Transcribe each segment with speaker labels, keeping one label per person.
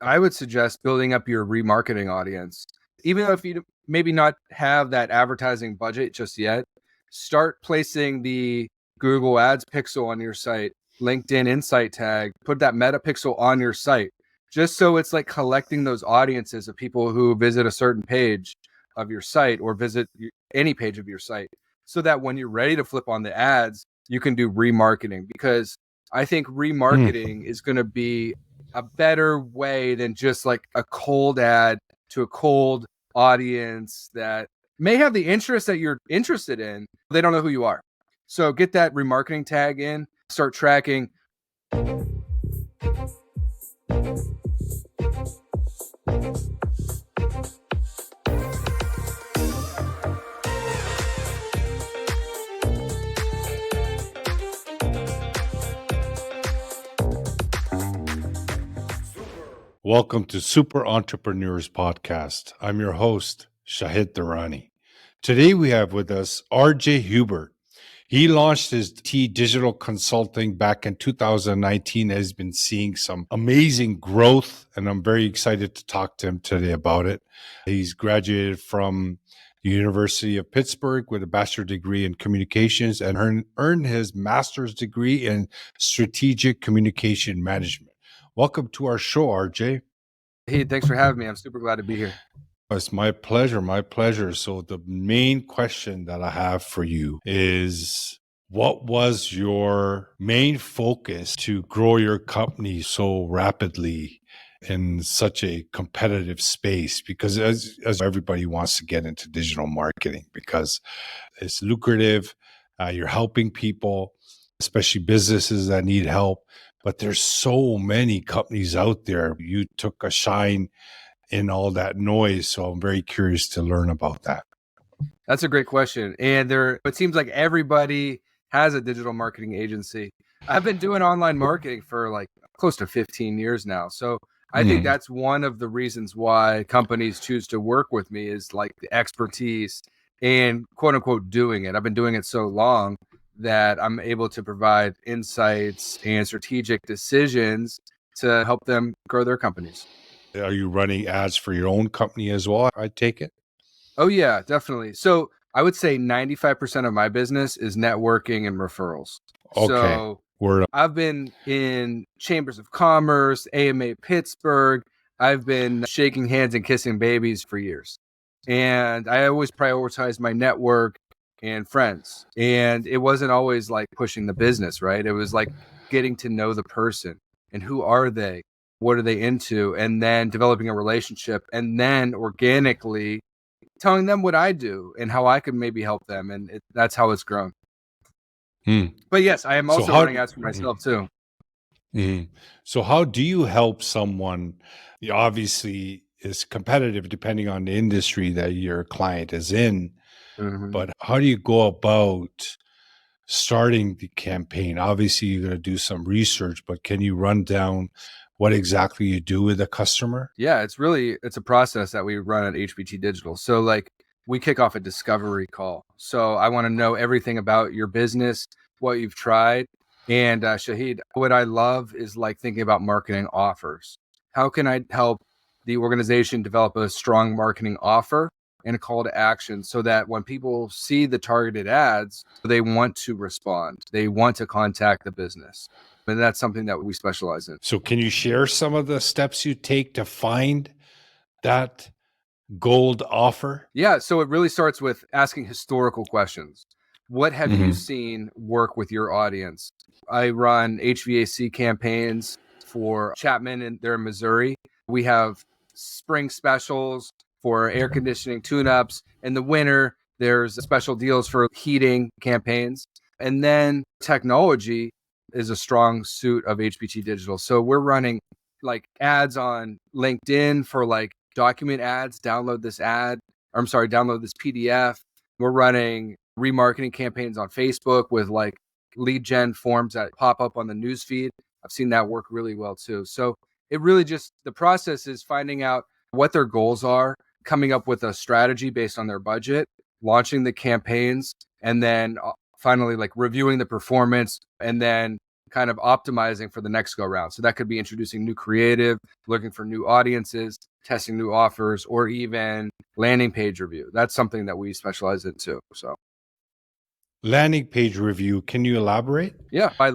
Speaker 1: I would suggest building up your remarketing audience. Even though if you maybe not have that advertising budget just yet, start placing the Google Ads pixel on your site, LinkedIn Insight tag, put that meta pixel on your site, just so it's like collecting those audiences of people who visit a certain page of your site or visit any page of your site, so that when you're ready to flip on the ads, you can do remarketing. Because I think remarketing is going to be a better way than just like a cold ad to a cold audience that may have the interest that you're interested in. They don't know who you are. So get that remarketing tag in, start tracking.
Speaker 2: Welcome to Super Entrepreneurs Podcast. I'm your host, Shahid Durrani. Today we have with us RJ Huebert. He launched his digital consulting back in 2019 and has been seeing some amazing growth, and I'm very excited to talk to him today about it. He's graduated from the University of Pittsburgh with a bachelor's degree in communications and earned his master's degree in strategic communication management. Welcome to our show, RJ.
Speaker 1: Hey, thanks for having me. I'm super glad to be here.
Speaker 2: It's my pleasure. My pleasure. So the main question that I have for you is, what was your main focus to grow your company so rapidly in such a competitive space? Because as everybody wants to get into digital marketing because it's lucrative, you're helping people, especially businesses that need help. But there's so many companies out there. You took a shine in all that noise. So I'm very curious to learn about that.
Speaker 1: That's a great question. And it seems like everybody has a digital marketing agency. I've been doing online marketing for like close to 15 years now. So I think that's one of the reasons why companies choose to work with me, is like the expertise and quote unquote doing it. I've been doing it so long that I'm able to provide insights and strategic decisions to help them grow their companies.
Speaker 2: Are you running ads for your own company as well, I take it?
Speaker 1: Oh, yeah, definitely. So I would say 95% of my business is networking and referrals.
Speaker 2: Okay.
Speaker 1: So I've been in chambers of commerce, AMA Pittsburgh. I've been shaking hands and kissing babies for years. And I always prioritized my network and friends. And it wasn't always like pushing the business, right? It was like getting to know the person and who are they? What are they into? And then developing a relationship, and then organically telling them what I do and how I could maybe help them. And that's how it's grown. But yes, I am also running ads for myself too.
Speaker 2: So how do you help someone? Obviously, it's competitive depending on the industry that your client is in. But how do you go about starting the campaign? Obviously, you're going to do some research, but can you run down what exactly you do with a customer?
Speaker 1: Yeah, it's a process that we run at HBT Digital. So like we kick off a discovery call. So I want to know everything about your business, what you've tried. And Shahid, what I love is like thinking about marketing offers. How can I help the organization develop a strong marketing offer and a call to action, so that when people see the targeted ads, they want to respond. They want to contact the business. And that's something that we specialize in.
Speaker 2: So can you share some of the steps you take to find that gold offer?
Speaker 1: Yeah. So it really starts with asking historical questions. What have you seen work with your audience? I run HVAC campaigns for Chapman, and they're in Missouri. We have spring specials for air conditioning tune-ups. In the winter, there's special deals for heating campaigns. And then technology is a strong suit of HBT Digital. So we're running like ads on LinkedIn for like document ads, download this PDF. We're running remarketing campaigns on Facebook with like lead gen forms that pop up on the newsfeed. I've seen that work really well too. So it really just, the process is finding out what their goals are, coming up with a strategy based on their budget, launching the campaigns, and then finally like reviewing the performance, and then kind of optimizing for the next go round. So that could be introducing new creative, looking for new audiences, testing new offers, or even landing page review. That's something that we specialize in too. So
Speaker 2: landing page review, can you elaborate?
Speaker 1: yeah, I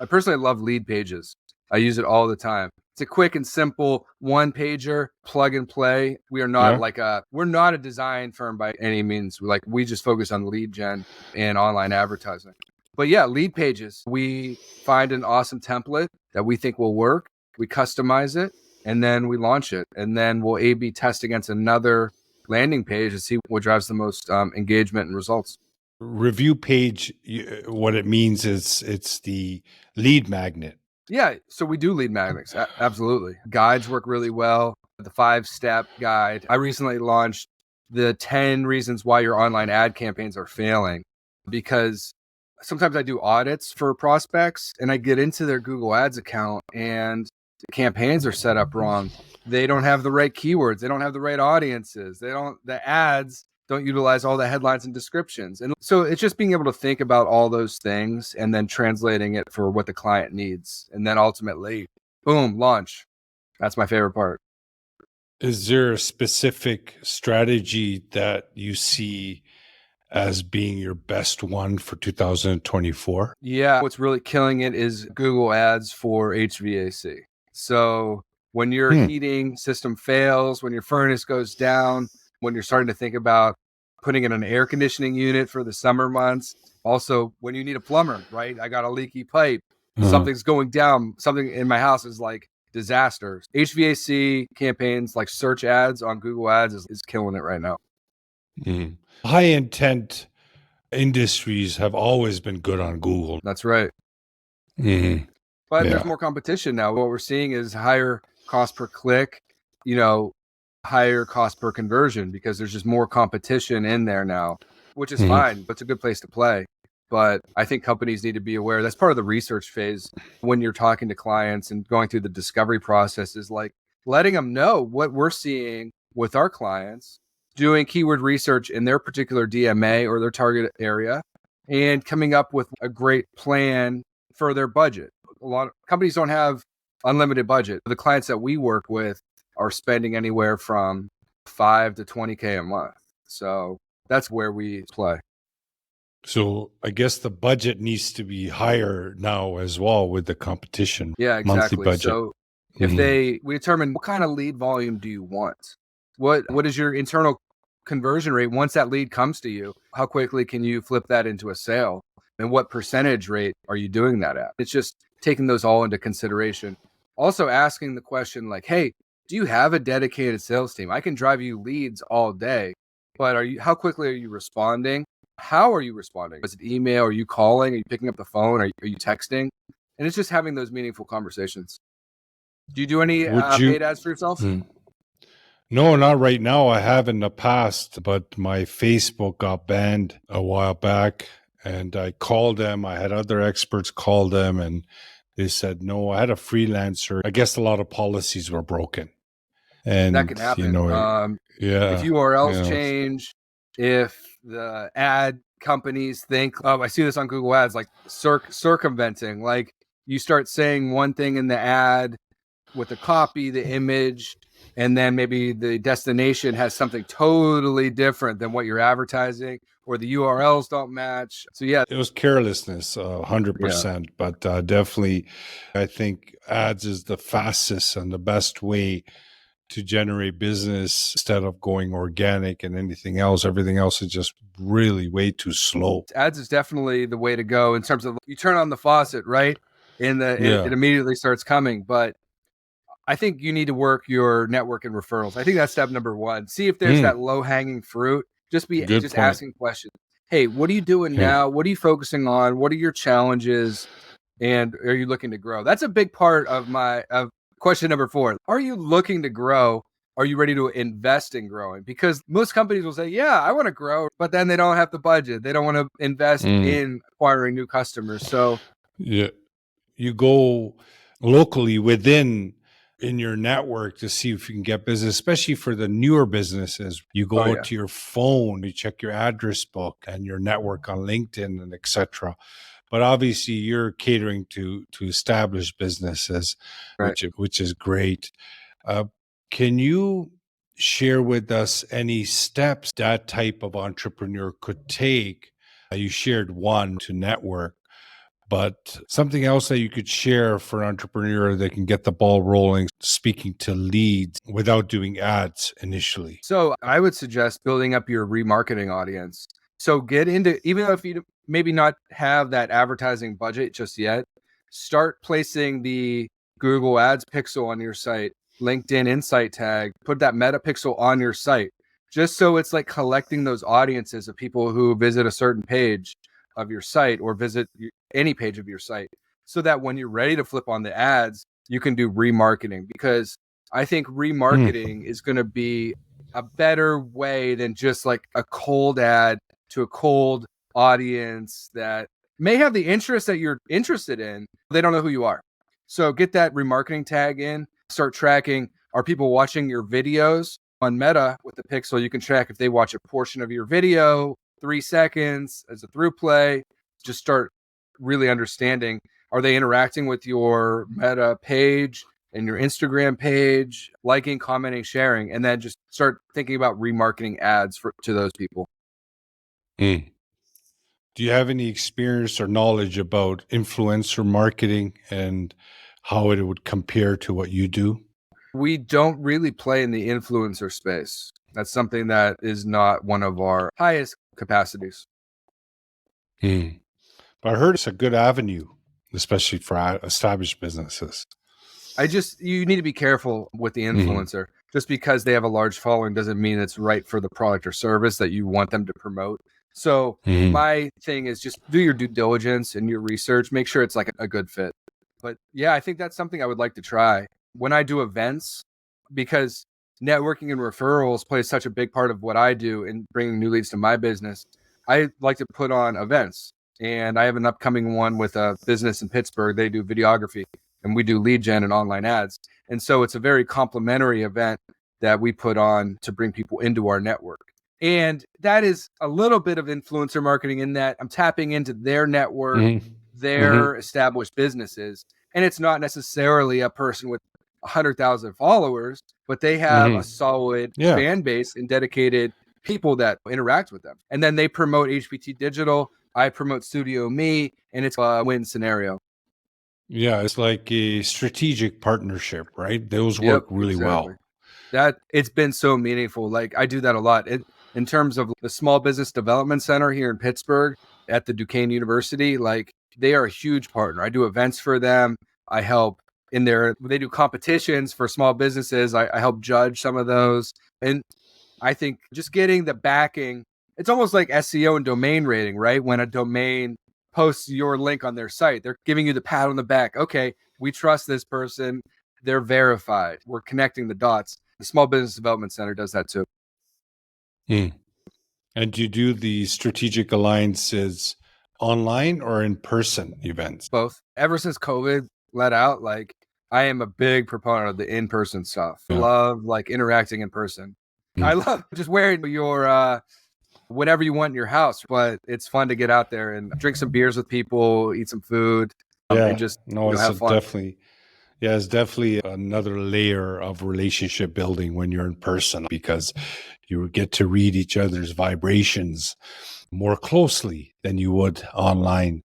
Speaker 1: personally love lead pages. I use it all the time. It's a quick and simple one pager, plug and play. We are not we're not a design firm by any means. We just focus on lead gen and online advertising. But yeah, lead pages. We find an awesome template that we think will work. We customize it and then we launch it. And then we'll A/B test against another landing page to see what drives the most engagement and results.
Speaker 2: Review page, what it means is it's the lead magnet.
Speaker 1: Yeah, so we do lead magnets. Absolutely. Guides work really well. The 5-step guide. I recently launched the 10 reasons why your online ad campaigns are failing, because sometimes I do audits for prospects and I get into their Google Ads account and the campaigns are set up wrong. They don't have the right keywords. They don't have the right audiences. The ads don't utilize all the headlines and descriptions. And so it's just being able to think about all those things and then translating it for what the client needs. And then ultimately, boom, launch. That's my favorite part.
Speaker 2: Is there a specific strategy that you see as being your best one for 2024?
Speaker 1: Yeah, what's really killing it is Google Ads for HVAC. So when your heating system fails, when your furnace goes down, when you're starting to think about putting in an air conditioning unit for the summer months, also when you need a plumber, right? I got a leaky pipe, something's going down, something in my house is like disaster. HVAC campaigns like search ads on Google Ads is killing it right now.
Speaker 2: High intent industries have always been good on Google.
Speaker 1: That's right. But there's more competition now. What we're seeing is higher cost per click, higher cost per conversion, because there's just more competition in there now, which is fine. It's a good place to play. But I think companies need to be aware. That's part of the research phase when you're talking to clients and going through the discovery process, is like letting them know what we're seeing with our clients, doing keyword research in their particular DMA or their target area, and coming up with a great plan for their budget. A lot of companies don't have unlimited budget. The clients that we work with are spending anywhere from $5 to $20K a month. So that's where we play.
Speaker 2: So I guess the budget needs to be higher now as well with the competition.
Speaker 1: Yeah, exactly.
Speaker 2: Monthly budget.
Speaker 1: So if we determine what kind of lead volume do you want? What is your internal conversion rate once that lead comes to you? How quickly can you flip that into a sale? And what percentage rate are you doing that at? It's just taking those all into consideration. Also asking the question like, hey, do you have a dedicated sales team? I can drive you leads all day, but how quickly are you responding? How are you responding? Is it email? Are you calling? Are you picking up the phone? Are you texting? And it's just having those meaningful conversations. Do you do any paid ads for yourself?
Speaker 2: No, not right now. I have in the past, but my Facebook got banned a while back and I called them. I had other experts call them and they said, no, I had a freelancer. I guess a lot of policies were broken. And
Speaker 1: that can happen. If URLs change, if the ad companies think, oh, I see this on Google Ads, like circumventing, like you start saying one thing in the ad with the copy, the image, and then maybe the destination has something totally different than what you're advertising, or the URLs don't match. So yeah,
Speaker 2: it was carelessness, 100%. Yeah. But definitely, I think ads is the fastest and the best way to generate business instead of going organic and anything else. Everything else is just really way too slow.
Speaker 1: Ads is definitely the way to go in terms of you turn on the faucet, right? It immediately starts coming. But I think you need to work your network and referrals. I think that's step number one. See if there's that low hanging fruit. Just asking questions. Hey, what are you doing now? What are you focusing on? What are your challenges? And are you looking to grow? That's a big part of question number 4. Are you looking to grow? Are you ready to invest in growing? Because most companies will say, yeah, I want to grow, but then they don't have the budget. They don't want to invest in acquiring new customers. So
Speaker 2: yeah, you go locally in your network to see if you can get business, especially for the newer businesses. You go to your phone, you check your address book and your network on LinkedIn and etc. but obviously you're catering to established businesses,
Speaker 1: Right.
Speaker 2: which is great. Uh, can you share with us any steps that type of entrepreneur could take? You shared one to network, but something else that you could share for an entrepreneur that can get the ball rolling, speaking to leads without doing ads initially.
Speaker 1: So I would suggest building up your remarketing audience. So get into, even if you maybe not have that advertising budget just yet, start placing the Google Ads pixel on your site, LinkedIn Insight tag, put that meta pixel on your site, just so it's like collecting those audiences of people who visit a certain page of your site or visit any page of your site, so that when you're ready to flip on the ads, you can do remarketing. Because I think remarketing is going to be a better way than just like a cold ad to a cold audience that may have the interest that you're interested in. They don't know who you are. So get that remarketing tag in, start tracking. Are people watching your videos on Meta with the pixel? You can track if they watch a portion of your video, 3 seconds as a through play. Just start really understanding, are they interacting with your Meta page and your Instagram page, liking, commenting, sharing, and then just start thinking about remarketing ads to those people.
Speaker 2: Mm. Do you have any experience or knowledge about influencer marketing and how it would compare to what you do?
Speaker 1: We don't really play in the influencer space. That's something that is not one of our highest capacities.
Speaker 2: Mm. But I heard it's a good avenue, especially for established businesses.
Speaker 1: You need to be careful with the
Speaker 2: Mm-hmm.
Speaker 1: influencer. Just because they have a large following doesn't mean it's right for the product or service that you want them to promote. So my thing is just do your due diligence and your research, make sure it's like a good fit. But yeah, I think that's something I would like to try when I do events, because networking and referrals play such a big part of what I do in bringing new leads to my business. I like to put on events, and I have an upcoming one with a business in Pittsburgh. They do videography and we do lead gen and online ads. And so it's a very complimentary event that we put on to bring people into our network. And that is a little bit of influencer marketing in that I'm tapping into their network, their established businesses. And it's not necessarily a person with 100,000 followers, but they have a solid fan base and dedicated people that interact with them. And then they promote HPT Digital, I promote Studio Me, and it's a win scenario.
Speaker 2: Yeah, it's like a strategic partnership, right? Those work really well.
Speaker 1: That it's been so meaningful. Like I do that a lot. In terms of the Small Business Development Center here in Pittsburgh at the Duquesne University, like they are a huge partner. I do events for them. I help they do competitions for small businesses. I help judge some of those. And I think just getting the backing, it's almost like SEO and domain rating, right? When a domain posts your link on their site, they're giving you the pat on the back. Okay, we trust this person. They're verified. We're connecting the dots. The Small Business Development Center does that too.
Speaker 2: And do you do the strategic alliances online or in person events?
Speaker 1: Both. Ever since COVID let out, like I am a big proponent of the in-person stuff. I love like interacting in person. I love just wearing your whatever you want in your house, but it's fun to get out there and drink some beers with people, eat some food, and just have fun.
Speaker 2: It's definitely another layer of relationship building when you're in person, because you get to read each other's vibrations more closely than you would online.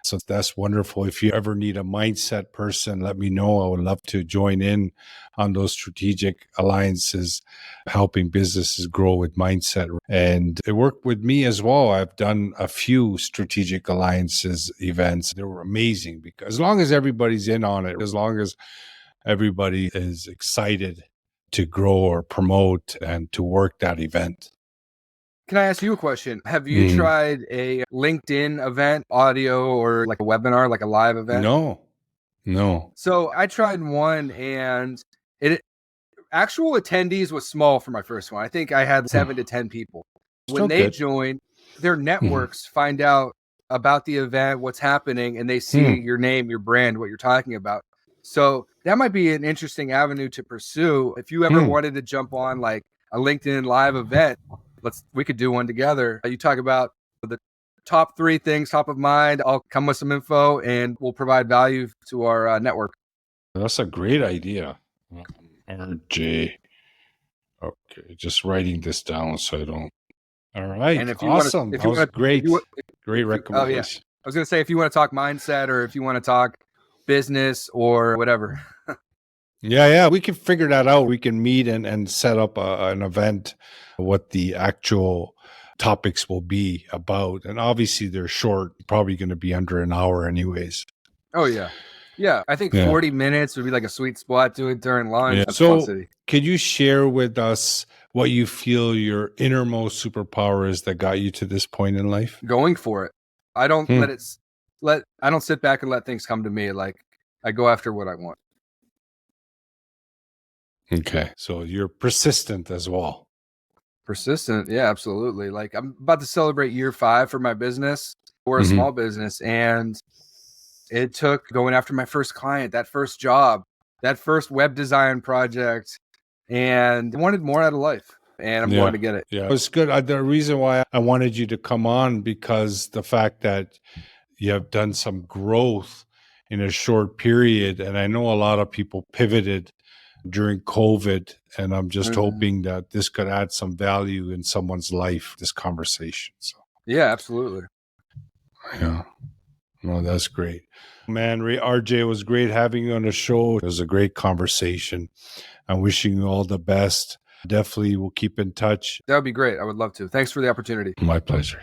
Speaker 2: So that's wonderful. If you ever need a mindset person, let me know. I would love to join in on those strategic alliances, helping businesses grow with mindset. And it worked with me as well. I've done a few strategic alliances events. They were amazing, because as long as everybody's in on it, as long as everybody is excited to grow or promote and to work that event.
Speaker 1: Can I ask you a question? Have you tried a LinkedIn event, audio, or like a webinar, like a live event?
Speaker 2: No.
Speaker 1: So I tried one, and actual attendees was small for my first one. I think I had 7 to 10 people. When they join, their networks find out about the event, what's happening, and they see your name, your brand, what you're talking about. So that might be an interesting avenue to pursue. If you ever wanted to jump on like a LinkedIn live event, we could do one together. You talk about the top 3 things top of mind. I'll come with some info and we'll provide value to our network.
Speaker 2: That's a great idea. RJ. Okay, just writing this down so I don't. All right.
Speaker 1: And if you
Speaker 2: awesome.
Speaker 1: want to,
Speaker 2: That was great. Great
Speaker 1: oh
Speaker 2: recommendation.
Speaker 1: yeah, I was going to say, if you want to talk mindset or if you want to talk business or whatever.
Speaker 2: Yeah. We can figure that out. We can meet and set up an event, what the actual topics will be about. And obviously they're short, probably going to be under an hour anyways.
Speaker 1: Oh yeah. Yeah. I think 40 minutes would be like a sweet spot to it during lunch.
Speaker 2: Yeah. So could you share with us what you feel your innermost superpower is that got you to this point in life?
Speaker 1: Going for it. I don't I don't sit back and let things come to me. Like, I go after what I want.
Speaker 2: Okay. So you're persistent as well.
Speaker 1: Persistent. Yeah, absolutely. Like, I'm about to celebrate year 5 for my business. We're a small business, and it took going after my first client, that first job, that first web design project, and I wanted more out of life, and I'm going to get it.
Speaker 2: Yeah, it was good. The reason why I wanted you to come on, because the fact that you have done some growth in a short period, and I know a lot of people pivoted during COVID, and I'm just hoping that this could add some value in someone's life, this conversation. So
Speaker 1: yeah, absolutely.
Speaker 2: Yeah. No, that's great. Man, RJ, it was great having you on the show. It was a great conversation. I'm wishing you all the best. Definitely we'll keep in touch.
Speaker 1: That would be great. I would love to. Thanks for the opportunity.
Speaker 2: My pleasure.